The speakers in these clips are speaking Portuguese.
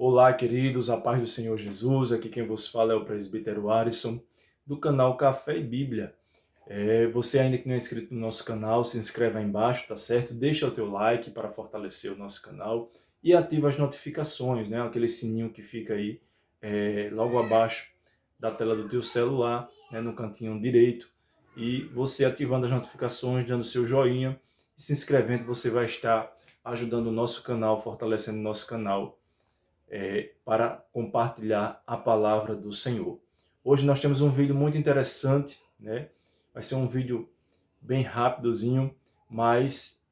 Olá, queridos, a paz do Senhor Jesus. Aqui quem vos fala é o presbítero Arisson, do canal Café e Bíblia. Você ainda que não é inscrito no nosso canal, se inscreve aí embaixo, tá certo? Deixa o teu like para fortalecer o nosso canal e ativa as notificações, né? Aquele sininho que fica aí logo abaixo da tela do teu celular, né? No cantinho direito. E você ativando as notificações, dando seu joinha e se inscrevendo, você vai estar ajudando o nosso canal, fortalecendo o nosso canal para compartilhar a palavra do Senhor. Hoje nós temos um vídeo muito interessante, né? Vai ser um vídeo bem rapidozinho, mas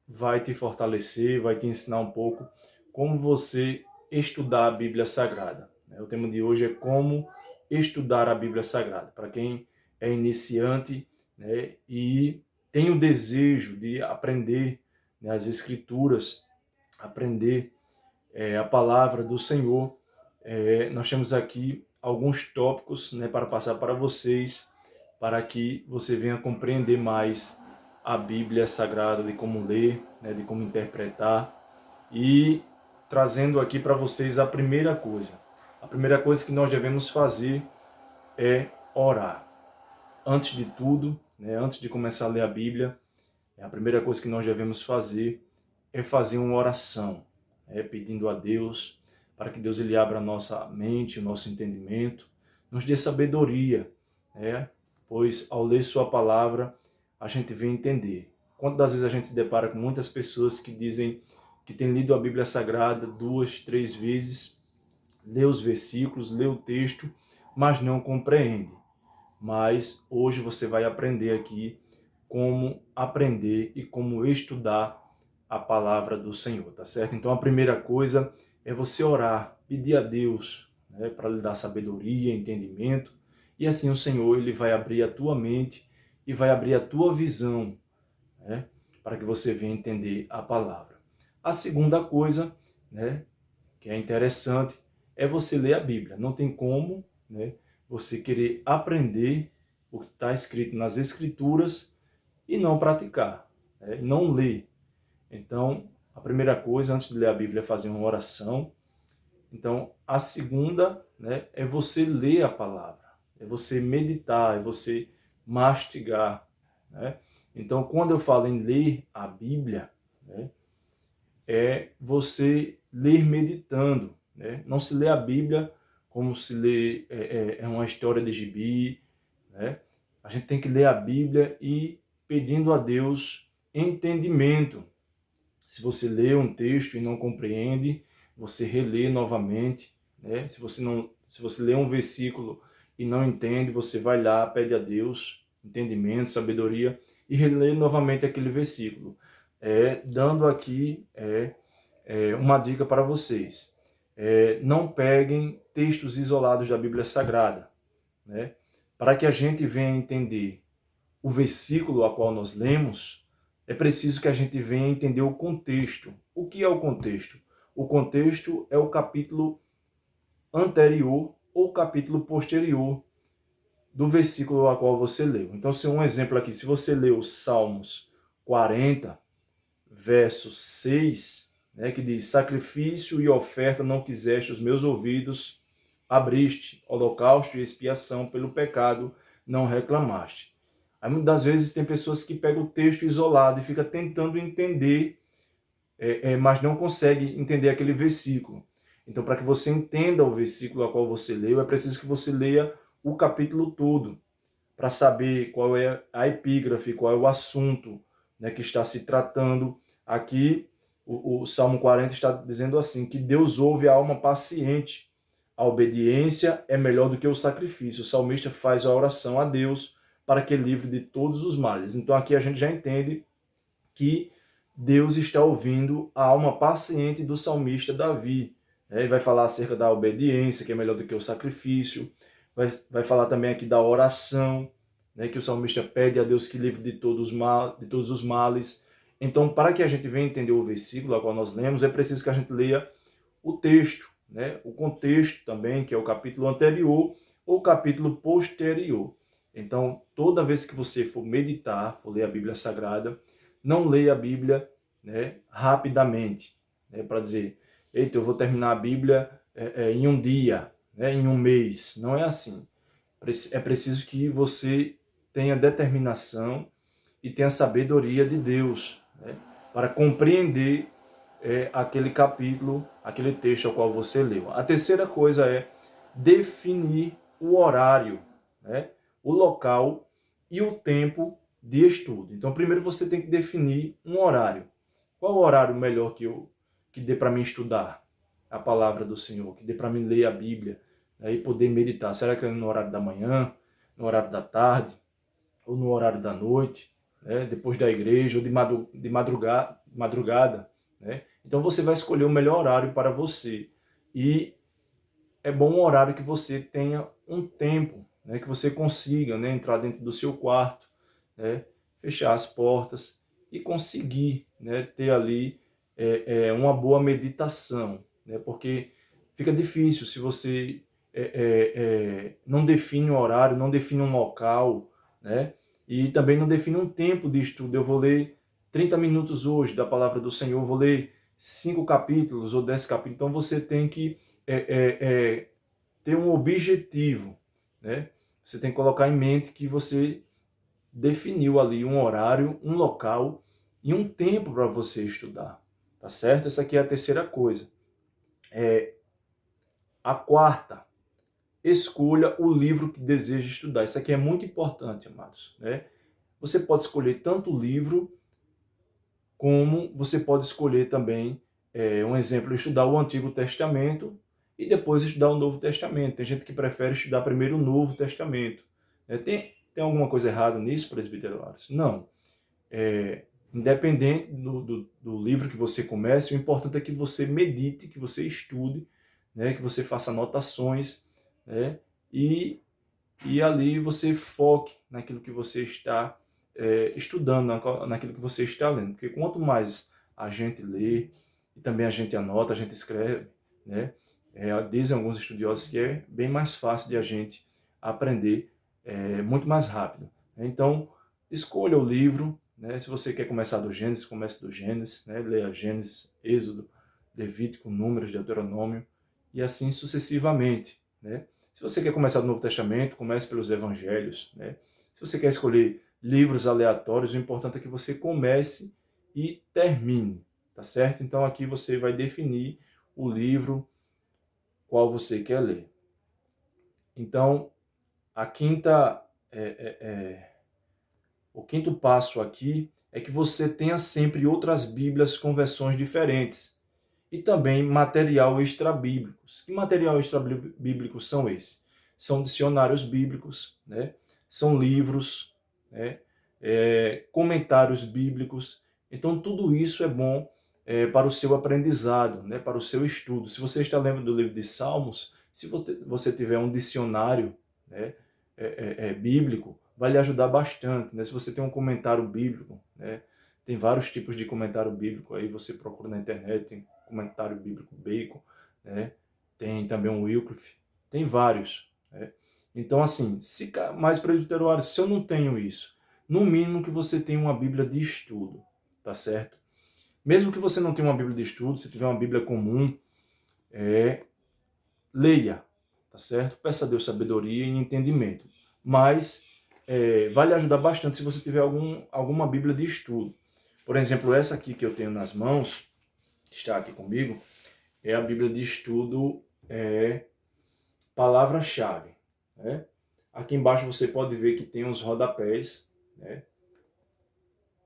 vai te fortalecer, vai te ensinar um pouco como você estudar a Bíblia Sagrada. O tema de hoje é como estudar a Bíblia Sagrada. Para quem é iniciante, né, e tem o desejo de aprender, né, as Escrituras, aprender a palavra do Senhor, nós temos aqui alguns tópicos, né, para passar para vocês, para que você venha compreender mais a Bíblia Sagrada, de como ler, né, de como interpretar, e trazendo aqui para vocês a primeira coisa. A primeira coisa que nós devemos fazer é orar. Antes de tudo, né, antes de começar a ler a Bíblia, a primeira coisa que nós devemos fazer é fazer uma oração, pedindo a Deus para que Deus ele abra a nossa mente, o nosso entendimento, nos dê sabedoria, pois ao ler sua palavra a gente vem entender. Quantas vezes a gente se depara com muitas pessoas que dizem que têm lido a Bíblia Sagrada 2, 3 vezes, lê os versículos, lê o texto, mas não compreende. Mas hoje você vai aprender aqui como aprender e como estudar a palavra do Senhor, tá certo? Então a primeira coisa é você orar, pedir a Deus, né, para lhe dar sabedoria, entendimento, e assim o Senhor ele vai abrir a tua mente e vai abrir a tua visão, né, para que você venha entender a palavra. A segunda coisa, né, que é interessante, é você ler a Bíblia. Não tem como, né, você querer aprender o que está escrito nas Escrituras e não praticar, né, não ler. Então, a primeira coisa, antes de ler a Bíblia, é fazer uma oração. Então, a segunda, né, é você ler a palavra, é você meditar, é você mastigar, né? Então, quando eu falo em ler a Bíblia, né, é você ler meditando, né? Não se lê a Bíblia como se lê uma história de gibi, né? A gente tem que ler a Bíblia e pedindo a Deus entendimento. Se você lê um texto e não compreende, você relê novamente, né? Se você lê um versículo e não entende, você vai lá, pede a Deus entendimento, sabedoria e relê novamente aquele versículo. Dando aqui uma dica para vocês. Não peguem textos isolados da Bíblia Sagrada, né? Para que a gente venha entender o versículo a qual nós lemos, é preciso que a gente venha entender o contexto. O que é o contexto? O contexto é o capítulo anterior ou capítulo posterior do versículo a qual você leu. Então, se um exemplo aqui, se você leu Salmos 40, verso 6, né, que diz: sacrifício e oferta não quiseste os meus ouvidos, abriste, holocausto e expiação pelo pecado não reclamaste. Aí, muitas das vezes tem pessoas que pegam o texto isolado e fica tentando entender, mas não consegue entender aquele versículo. Então, para que você entenda o versículo a qual você leu, é preciso que você leia o capítulo todo, para saber qual é a epígrafe, qual é o assunto, né, que está se tratando. Aqui, o Salmo 40 está dizendo assim, que Deus ouve a alma paciente. A obediência é melhor do que o sacrifício. O salmista faz a oração a Deus para que livre de todos os males. Então aqui a gente já entende que Deus está ouvindo a alma paciente do salmista Davi. Ele vai falar acerca da obediência, que é melhor do que o sacrifício. Vai falar também aqui da oração, né, que o salmista pede a Deus que livre de todos os males. Então, para que a gente venha entender o versículo a qual nós lemos, é preciso que a gente leia o texto, né, o contexto também, que é o capítulo anterior ou o capítulo posterior. Então, toda vez que você for meditar, for ler a Bíblia Sagrada, não leia a Bíblia, né, rapidamente, né, para dizer, eita, eu vou terminar a Bíblia em um dia, né, em um mês. Não é assim. É preciso que você tenha determinação e tenha sabedoria de Deus, né, para compreender aquele capítulo, aquele texto ao qual você leu. A terceira coisa é definir o horário, né, o local e o tempo de estudo. Então, primeiro você tem que definir um horário. Qual o horário melhor que dê para mim estudar a palavra do Senhor, que dê para mim ler a Bíblia, né, e poder meditar? Será que é no horário da manhã, no horário da tarde, ou no horário da noite, né, depois da igreja, ou de madrugada, né? Então você vai escolher o melhor horário para você. E é bom um horário que você tenha um tempo, né, que você consiga, né, entrar dentro do seu quarto, né, fechar as portas e conseguir, né, ter ali uma boa meditação, né, porque fica difícil se você não define um horário, não define um local, né, e também não define um tempo de estudo. Eu vou ler 30 minutos hoje da palavra do Senhor, vou ler 5 capítulos ou 10 capítulos. Então você tem que ter um objetivo, né? Você tem que colocar em mente que você definiu ali um horário, um local e um tempo para você estudar, tá certo? Essa aqui é a terceira coisa. A quarta, escolha o livro que deseja estudar. Isso aqui é muito importante, amados, né? Você pode escolher tanto o livro como você pode escolher também, um exemplo, estudar o Antigo Testamento e depois estudar o Novo Testamento. Tem gente que prefere estudar primeiro o Novo Testamento. Tem alguma coisa errada nisso, presbítero Aros? Não. Independente do livro que você comece, o importante é que você medite, que você estude, né, que você faça anotações, né, e ali você foque naquilo que você está estudando, naquilo que você está lendo. Porque quanto mais a gente lê, e também a gente anota, a gente escreve, né? Dizem alguns estudiosos que é bem mais fácil de a gente aprender muito mais rápido. Então, escolha o livro, né? Se você quer começar do Gênesis, comece do Gênesis, né? Leia Gênesis, Êxodo, Levítico, Números, Deuteronômio, e assim sucessivamente, né? Se você quer começar do Novo Testamento, comece pelos Evangelhos, né? Se você quer escolher livros aleatórios, o importante é que você comece e termine, tá certo? Então aqui você vai definir o livro qual você quer ler. Então, a quinta, o quinto passo aqui é que você tenha sempre outras Bíblias com versões diferentes e também material extrabíblicos. Que material extrabíblicos são esses? São dicionários bíblicos, né? São livros, né? Comentários bíblicos. Então, tudo isso é bom para o seu aprendizado, né? Para o seu estudo. Se você está lendo do livro de Salmos, se você tiver um dicionário, né, bíblico, vai lhe ajudar bastante, né? Se você tem um comentário bíblico, né? Tem vários tipos de comentário bíblico, aí você procura na internet, tem comentário bíblico Bacon, né? Tem também um Wycliffe, tem vários, né? Então, assim, mais presbiteroário, se eu não tenho isso, no mínimo que você tenha uma Bíblia de estudo, tá certo? Mesmo que você não tenha uma Bíblia de estudo, se tiver uma Bíblia comum, leia, tá certo? Peça a Deus sabedoria e entendimento. Mas vai lhe ajudar bastante se você tiver alguma Bíblia de estudo. Por exemplo, essa aqui que eu tenho nas mãos, que está aqui comigo, é a Bíblia de estudo Palavra-chave, né? Aqui embaixo você pode ver que tem uns rodapés, né?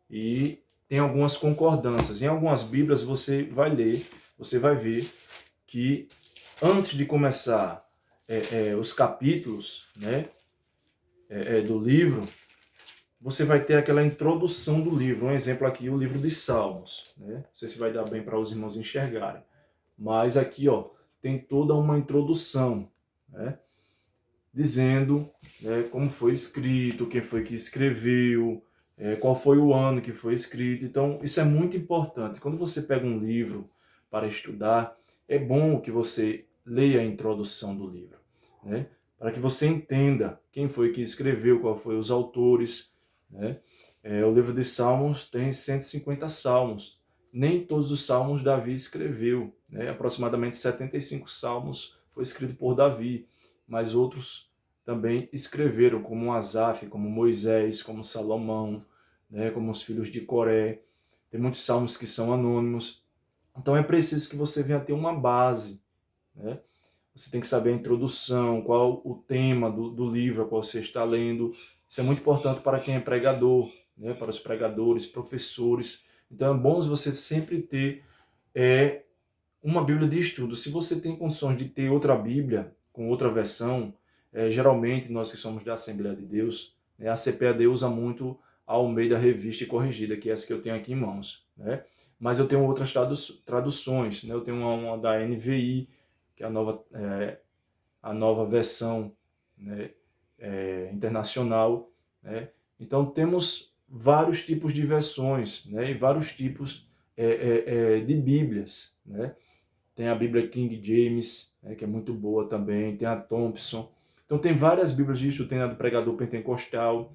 E tem algumas concordâncias. Em algumas Bíblias você vai ler, você vai ver que antes de começar os capítulos, né, do livro, você vai ter aquela introdução do livro. Um exemplo aqui, o livro de Salmos, né? Não sei se vai dar bem para os irmãos enxergarem. Mas aqui, ó, tem toda uma introdução, né? Dizendo, né, como foi escrito, quem foi que escreveu, qual foi o ano que foi escrito. Então, isso é muito importante. Quando você pega um livro para estudar, é bom que você leia a introdução do livro, né? Para que você entenda quem foi que escreveu, qual foi os autores, né? O livro de Salmos tem 150 salmos. nem todos os salmos Davi escreveu, né? Aproximadamente 75 salmos foi escrito por Davi, mas outros também escreveram, como Asaf, como Moisés, como Salomão, né? Como os filhos de Coré. Tem muitos salmos que são anônimos. Então é preciso que você venha ter uma base, né? Você tem que saber a introdução, qual o tema do livro a qual você está lendo. Isso é muito importante para quem é pregador, né? Para os pregadores, professores. Então é bom você sempre ter uma Bíblia de estudo. Se você tem condições de ter outra Bíblia, com outra versão, geralmente nós que somos da Assembleia de Deus, né, a CPAD usa muito a Almeida Revista e Corrigida, que é essa que eu tenho aqui em mãos, né? Mas eu tenho outras traduções, né? Eu tenho uma da NVI, que é a nova versão, né, internacional, né? Então temos vários tipos de versões, né? E vários tipos de Bíblias, né? Tem a Bíblia King James, né, que é muito boa também, tem a Thompson. Então tem várias Bíblias disso, tem a do Pregador Pentecostal.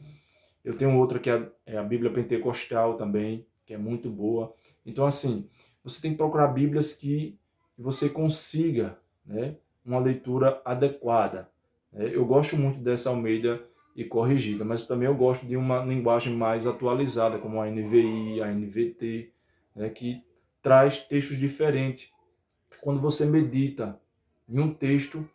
Eu tenho outra que é a Bíblia Pentecostal também, que é muito boa. Então, assim, você tem que procurar Bíblias que você consiga, né, uma leitura adequada. Eu gosto muito dessa Almeida e Corrigida, mas também eu gosto de uma linguagem mais atualizada, como a NVI, a NVT, né, que traz textos diferentes. Quando você medita em um texto,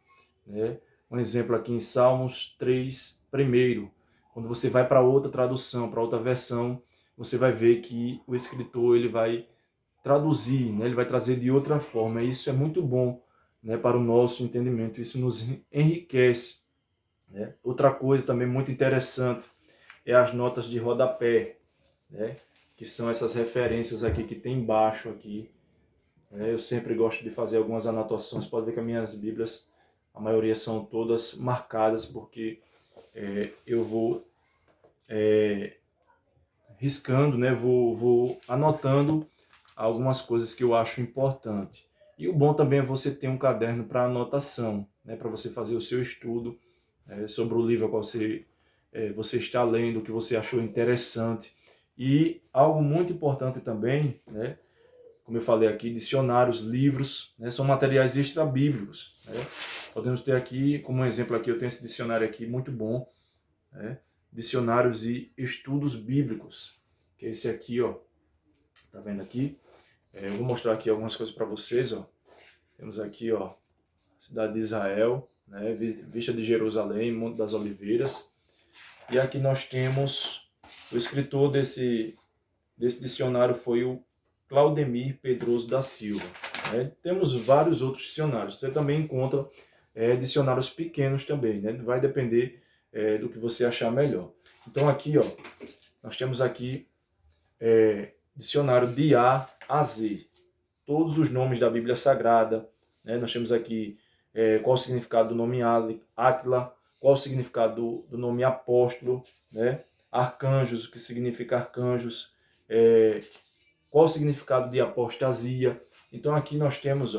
né, um exemplo aqui em Salmos 3, primeiro, quando você vai para outra tradução, para outra versão, você vai ver que o escritor ele vai traduzir, né, ele vai trazer de outra forma. E isso é muito bom, né, para o nosso entendimento, isso nos enriquece. Né? Outra coisa também muito interessante é as notas de rodapé, né, que são essas referências aqui que tem embaixo aqui. Eu sempre gosto de fazer algumas anotações. Pode ver que as minhas Bíblias, a maioria são todas marcadas, porque eu vou riscando, né? Vou anotando algumas coisas que eu acho importante. E o bom também é você ter um caderno para anotação, né? Para você fazer o seu estudo sobre o livro ao qual você está lendo, o que você achou interessante. E algo muito importante também, né? Como eu falei aqui, dicionários, livros, né, são materiais extra-bíblicos. Né? Podemos ter aqui, como um exemplo aqui, eu tenho esse dicionário aqui, muito bom, né? Dicionários e estudos bíblicos, que é esse aqui, ó, tá vendo aqui? Eu vou mostrar aqui algumas coisas para vocês, ó. Temos aqui, ó, cidade de Israel, né, vista de Jerusalém, Monte das Oliveiras, e aqui nós temos o escritor desse dicionário foi o Claudemir Pedroso da Silva. Temos vários outros dicionários. Você também encontra dicionários pequenos também, né? Vai depender do que você achar melhor. Então aqui, ó, nós temos aqui dicionário de A a Z. Todos os nomes da Bíblia Sagrada. Né? Nós temos aqui qual o significado do nome Áquila, qual o significado do nome apóstolo, né? Arcanjos, o que significa arcanjos, qual o significado de apostasia. Então aqui nós temos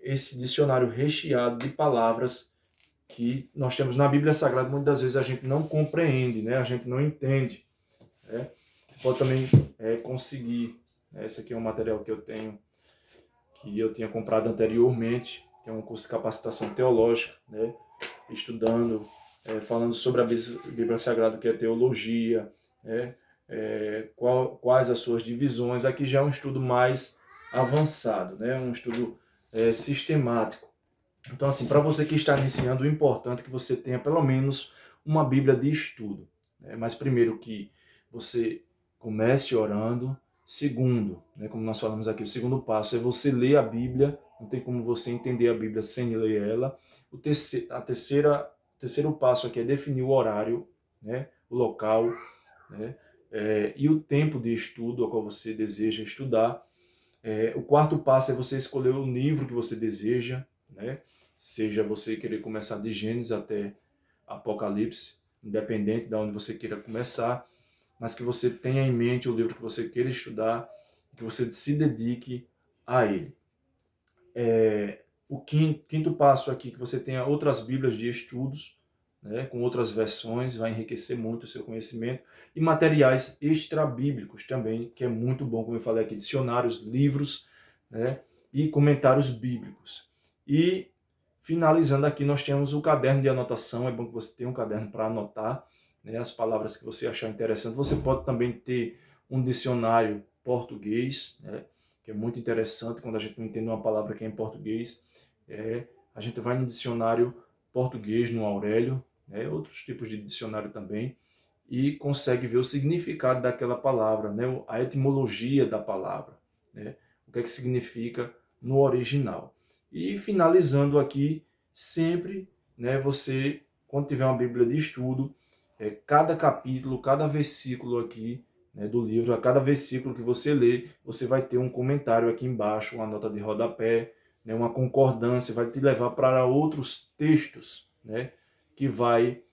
esse dicionário recheado de palavras que nós temos na Bíblia Sagrada. Muitas das vezes a gente não compreende, né? A gente não entende. Né? Você pode também conseguir. Esse aqui é um material que eu tenho, que eu tinha comprado anteriormente, que é um curso de capacitação teológica, né? Estudando, falando sobre a Bíblia Sagrada, que é teologia, né? Quais as suas divisões. Aqui já é um estudo mais avançado, né? Um estudo sistemático. Então, assim, para você que está iniciando, o importante é que você tenha pelo menos uma Bíblia de estudo. Né? Mas primeiro que você comece orando. Segundo, né, como nós falamos aqui, o segundo passo é você ler a Bíblia. Não tem como você entender a Bíblia sem ler ela. O terceiro passo aqui é definir o horário, né, o local, né, e o tempo de estudo ao qual você deseja estudar. O quarto passo é você escolher o livro que você deseja, né, seja você querer começar de Gênesis até Apocalipse, independente de onde você queira começar, mas que você tenha em mente o livro que você queira estudar, que você se dedique a ele. O quinto passo aqui, que você tenha outras bíblias de estudos, né, com outras versões, vai enriquecer muito o seu conhecimento, e materiais extrabíblicos também, que é muito bom, como eu falei aqui, dicionários, livros, né, e comentários bíblicos. E, finalizando aqui, nós temos o caderno de anotação, é bom que você tenha um caderno para anotar, né, as palavras que você achar interessante. Você pode também ter um dicionário português, né, que é muito interessante quando a gente não entende uma palavra que é em português. A gente vai no dicionário português, no Aurélio, né, outros tipos de dicionário também, e consegue ver o significado daquela palavra, né, a etimologia da palavra, né, o que é que significa no original. E finalizando aqui, sempre, né, você, quando tiver uma Bíblia de estudo, cada capítulo, cada versículo aqui, né, do livro, a cada versículo que você lê, você vai ter um comentário aqui embaixo, uma nota de rodapé, né, uma concordância, vai te levar para outros textos, né, que vai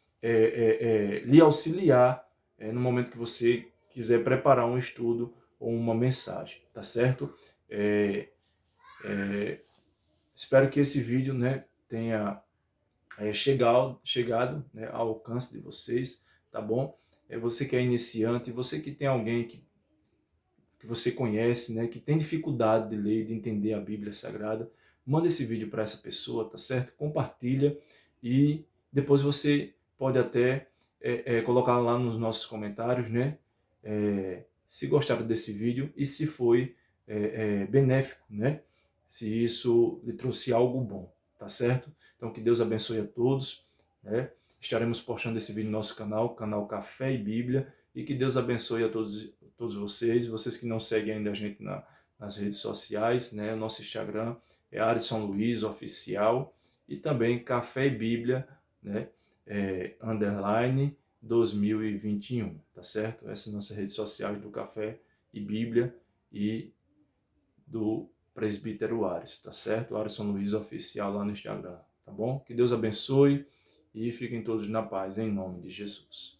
lhe auxiliar no momento que você quiser preparar um estudo ou uma mensagem, tá certo? É, Espero que esse vídeo, né, tenha chegado, né, ao alcance de vocês, tá bom? Você que é iniciante, você que tem alguém que você conhece, né, que tem dificuldade de ler, de entender a Bíblia Sagrada, manda esse vídeo para essa pessoa, tá certo? Compartilha e depois você pode até colocar lá nos nossos comentários, né, se gostaram desse vídeo e se foi benéfico, né? Se isso lhe trouxe algo bom, tá certo? Então que Deus abençoe a todos, né? Estaremos postando esse vídeo no nosso canal, canal Café e Bíblia, e que Deus abençoe a todos vocês que não seguem ainda a gente nas redes sociais, né? O nosso Instagram é Arisson Luiz Oficial e também Café e Bíblia, né? Underline 2021, tá certo? Essas são nossas redes sociais do Café e Bíblia e do Presbítero Aris, tá certo? Arisson Luiz Oficial lá no Instagram, tá bom? Que Deus abençoe e fiquem todos na paz, em nome de Jesus.